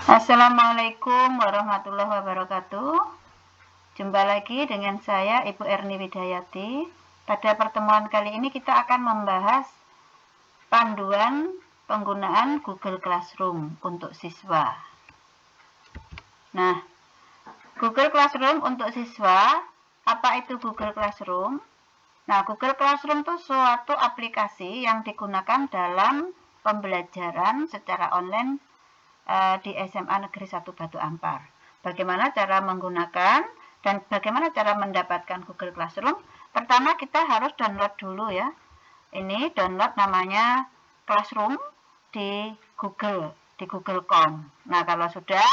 Assalamualaikum warahmatullahi wabarakatuh. Jumpa lagi dengan saya Ibu Erni Widayati. Pada pertemuan kali ini kita akan membahas panduan penggunaan Google Classroom untuk siswa. Nah, Google Classroom untuk siswa, apa itu Google Classroom? Nah, Google Classroom itu suatu aplikasi yang digunakan dalam pembelajaran secara online di SMA Negeri 1 Batu Ampar. Bagaimana cara menggunakan dan bagaimana cara mendapatkan Google Classroom? Pertama kita harus download dulu ya. Ini download namanya Classroom di Google.com. Nah, kalau sudah,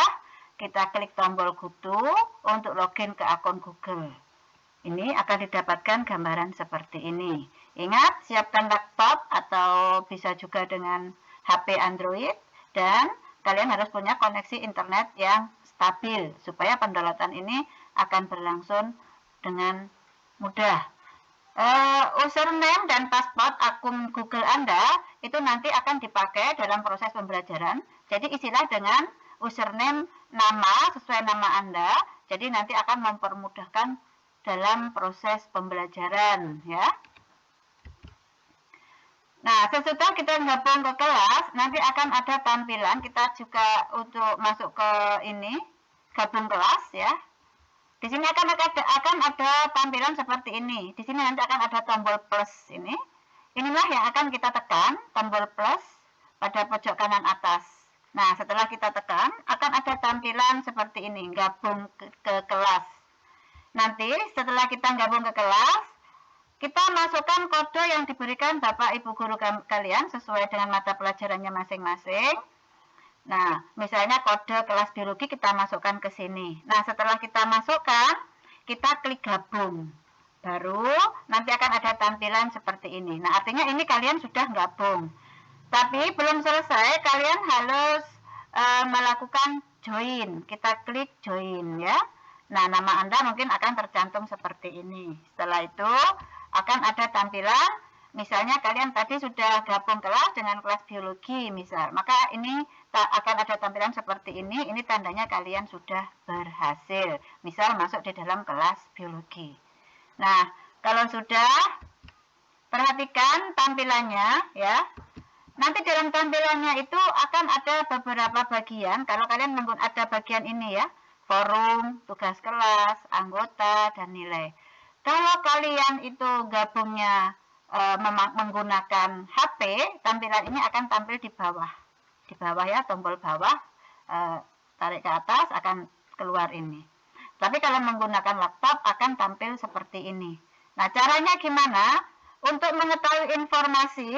kita klik tombol GoTo untuk login ke akun Google. Ini akan didapatkan gambaran seperti ini. Ingat, siapkan laptop atau bisa juga dengan HP Android dan kalian harus punya koneksi internet yang stabil supaya pendownloadan ini akan berlangsung dengan mudah. Username dan password akun Google Anda itu nanti akan dipakai dalam proses pembelajaran. Jadi isilah dengan username nama sesuai nama Anda. Jadi nanti akan mempermudahkan dalam proses pembelajaran ya. Nah, sesudah kita gabung ke kelas, nanti akan ada tampilan kita juga untuk masuk ke ini, gabung kelas ya. Di sini akan ada tampilan seperti ini. Di sini nanti akan ada tombol plus ini. Inilah yang akan kita tekan, tombol plus pada pojok kanan atas. Nah, setelah kita tekan, akan ada tampilan seperti ini, gabung ke kelas. Nanti setelah kita gabung ke kelas, kita masukkan kode yang diberikan Bapak Ibu guru kalian sesuai dengan mata pelajarannya masing-masing. Nah, misalnya kode kelas biologi kita masukkan ke sini. Nah, setelah kita masukkan, kita klik gabung. Baru nanti akan ada tampilan seperti ini. Nah, artinya ini kalian sudah gabung. Tapi belum selesai, kalian harus melakukan join. Kita klik join ya. Nah, nama Anda mungkin akan tercantum seperti ini. Setelah itu akan ada tampilan, misalnya kalian tadi sudah gabung kelas dengan kelas biologi misal, maka ini akan ada tampilan seperti ini tandanya kalian sudah berhasil, misal masuk di dalam kelas biologi. Nah, kalau sudah, perhatikan tampilannya ya. Nanti dalam tampilannya itu akan ada beberapa bagian, kalau kalian ada bagian ini ya, forum, tugas kelas, anggota, dan nilai. Kalau kalian itu gabungnya menggunakan HP, tampilan ini akan tampil di bawah. Di bawah ya, tombol bawah, tarik ke atas akan keluar ini. Tapi kalau menggunakan laptop akan tampil seperti ini. Nah, caranya gimana? Untuk mengetahui informasi,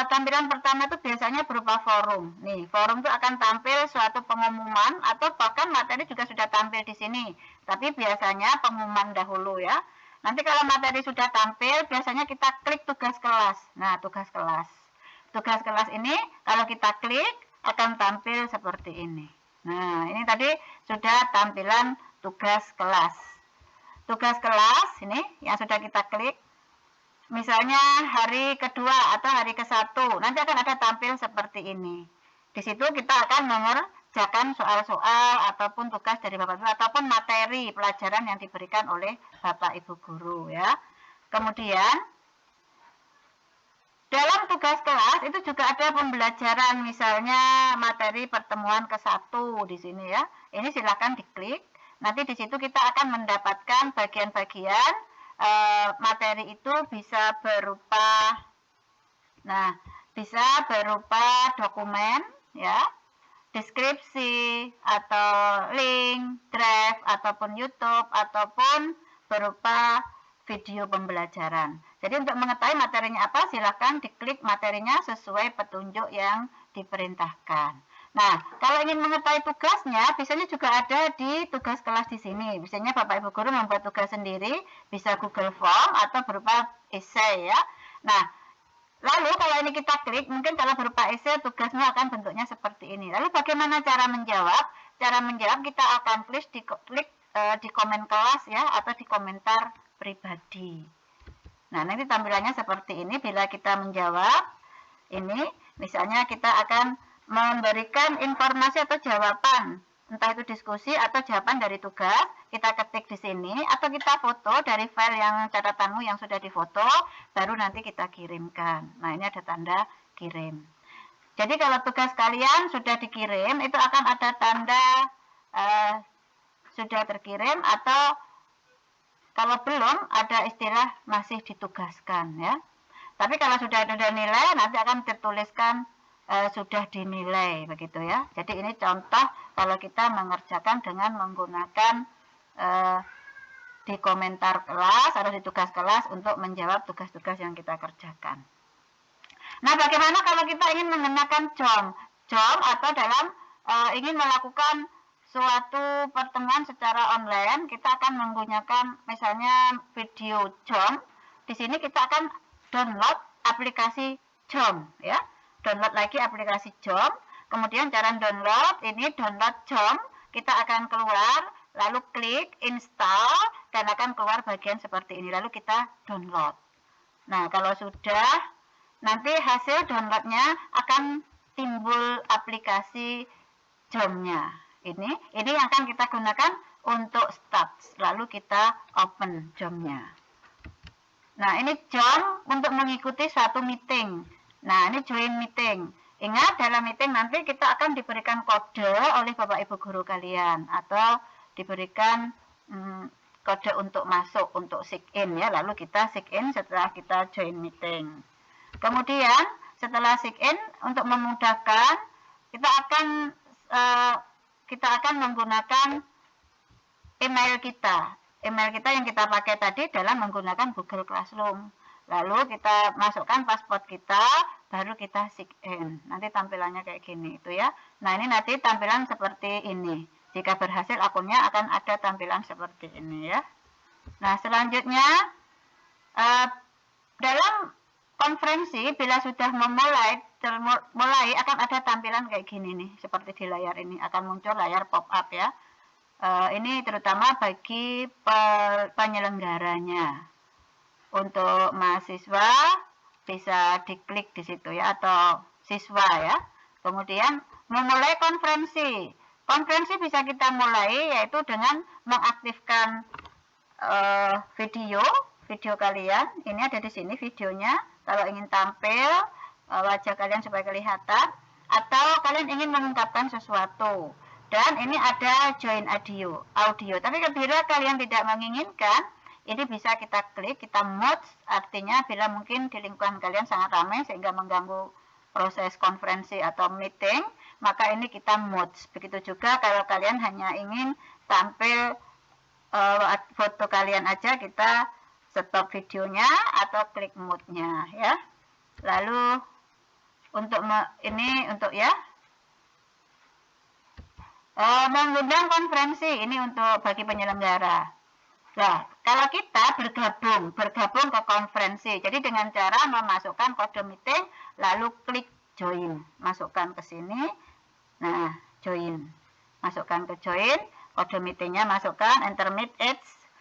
tampilan pertama itu biasanya berupa forum. Nih, forum itu akan tampil suatu pengumuman atau bahkan materi juga sudah tampil di sini. Tapi biasanya pengumuman dahulu ya. Nanti kalau materi sudah tampil, biasanya kita klik tugas kelas. Nah, tugas kelas. Tugas kelas ini kalau kita klik akan tampil seperti ini. Nah, ini tadi sudah tampilan tugas kelas. Tugas kelas ini yang sudah kita klik. Misalnya hari kedua atau hari ke-1, nanti akan ada tampil seperti ini. Di situ kita akan mengerjakan soal-soal ataupun tugas dari Bapak Ibu ataupun materi pelajaran yang diberikan oleh Bapak Ibu guru ya. Kemudian dalam tugas kelas itu juga ada pembelajaran, misalnya materi pertemuan ke-1 di sini ya. Ini silakan diklik. Nanti di situ kita akan mendapatkan bagian-bagian materi itu bisa berupa dokumen ya, deskripsi atau link, drive ataupun YouTube ataupun berupa video pembelajaran. Jadi untuk mengetahui materinya apa, silakan diklik materinya sesuai petunjuk yang diperintahkan. Nah, kalau ingin mengetahui tugasnya, biasanya juga ada di tugas kelas di sini. Biasanya Bapak Ibu guru membuat tugas sendiri, bisa Google Form atau berupa esai ya. Nah, lalu kalau ini kita klik, mungkin kalau berupa esai tugasnya akan bentuknya seperti ini. Lalu bagaimana cara menjawab? Cara menjawab kita akan klik di komen kelas ya, atau di komentar pribadi. Nah, nanti tampilannya seperti ini. Bila kita menjawab, ini misalnya kita akan memberikan informasi atau jawaban, entah itu diskusi atau jawaban dari tugas, kita ketik di sini atau kita foto dari file yang catatanmu yang sudah difoto, baru nanti kita kirimkan. Nah, ini ada tanda kirim. Jadi kalau tugas kalian sudah dikirim, itu akan ada tanda sudah terkirim, atau kalau belum ada istilah masih ditugaskan ya. Tapi kalau sudah ada nilai, nanti akan tertuliskan sudah dinilai begitu ya. Jadi ini contoh kalau kita mengerjakan dengan menggunakan di komentar kelas atau di tugas kelas untuk menjawab tugas-tugas yang kita kerjakan. Nah, bagaimana kalau kita ingin menggunakan JOM atau dalam ingin melakukan suatu pertemuan secara online, kita akan menggunakan misalnya video JOM. Di sini kita akan download aplikasi JOM ya. Download lagi aplikasi JOM. Kemudian cara download ini download JOM, kita akan keluar, lalu klik install dan akan keluar bagian seperti ini. Lalu kita download. Nah, kalau sudah, nanti hasil downloadnya akan timbul aplikasi JOM-nya. Ini yang akan kita gunakan untuk start. Lalu kita open JOM-nya. Nah, ini JOM untuk mengikuti suatu meeting. Nah, ini join meeting. Ingat, dalam meeting nanti kita akan diberikan kode oleh Bapak Ibu guru kalian, atau diberikan kode untuk masuk, untuk sign in ya. Lalu kita sign in setelah kita join meeting. Kemudian setelah sign in, untuk memudahkan, kita akan menggunakan email kita. Email kita yang kita pakai tadi dalam menggunakan Google Classroom. Lalu kita masukkan password kita, baru kita sign in. Nanti tampilannya kayak gini itu ya. Nah, ini nanti tampilan seperti ini. Jika berhasil akunnya akan ada tampilan seperti ini ya. Nah, selanjutnya dalam konferensi bila sudah mulai akan ada tampilan kayak gini nih, seperti di layar ini akan muncul layar pop up ya. Ini terutama bagi penyelenggaranya. Untuk mahasiswa bisa diklik di situ ya, atau siswa ya. Kemudian memulai konferensi. Konferensi bisa kita mulai yaitu dengan mengaktifkan video kalian. Ini ada di sini videonya. Kalau ingin tampil wajah kalian supaya kelihatan, atau kalian ingin mengungkapkan sesuatu. Dan ini ada join audio. Tapi bila kalian tidak menginginkan, ini bisa kita klik, kita mute, artinya bila mungkin di lingkungan kalian sangat ramai sehingga mengganggu proses konferensi atau meeting, maka ini kita mute. Begitu juga kalau kalian hanya ingin tampil foto kalian aja, kita stop videonya atau klik mute-nya ya. Lalu untuk mengundang konferensi, ini untuk bagi penyelenggara. Nah, kalau kita bergabung ke konferensi, jadi dengan cara memasukkan kode meeting, lalu klik join, masukkan ke sini, nah join, masukkan ke join, kode meetingnya masukkan, enter meet aids,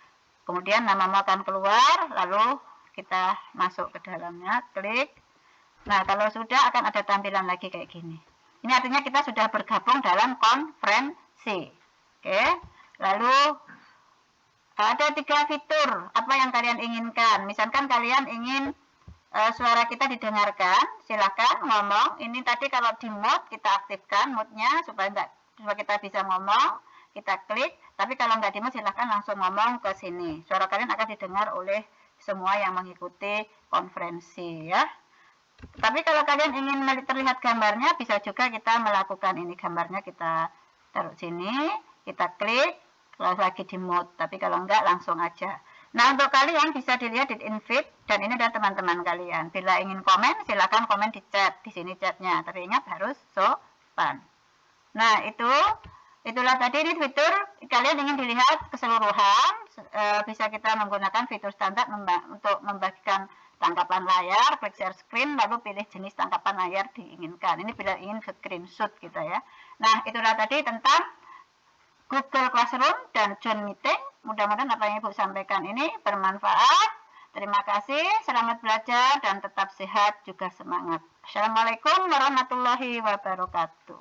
kemudian namamu akan keluar, lalu kita masuk ke dalamnya, klik. Nah, kalau sudah akan ada tampilan lagi kayak gini. Ini artinya kita sudah bergabung dalam konferensi. Oke, lalu ada 3 fitur apa yang kalian inginkan. Misalkan kalian ingin suara kita didengarkan, silakan ngomong. Ini tadi kalau di mode kita aktifkan mode-nya supaya kita bisa ngomong, kita klik. Tapi kalau nggak di mode silakan langsung ngomong ke sini. Suara kalian akan didengar oleh semua yang mengikuti konferensi ya. Tapi kalau kalian ingin terlihat gambarnya, bisa juga kita melakukan ini, gambarnya kita taruh sini, kita klik. Kalau lagi di mode, tapi kalau enggak langsung aja. Nah, untuk kalian bisa dilihat di invite, dan ini adalah teman-teman kalian. Bila ingin komen, silakan komen di chat, di sini chatnya. Tapi ingat harus sopan. Nah, itulah tadi ini fitur. Kalian ingin dilihat keseluruhan, bisa kita menggunakan fitur standar untuk membagikan tangkapan layar, klik share screen, lalu pilih jenis tangkapan layar diinginkan. Ini bila ingin screenshot kita ya. Nah, itulah tadi tentang Google Classroom dan Join Meeting. Mudah-mudahan apa yang Ibu sampaikan ini bermanfaat. Terima kasih, selamat belajar dan tetap sehat juga semangat. Assalamualaikum warahmatullahi wabarakatuh.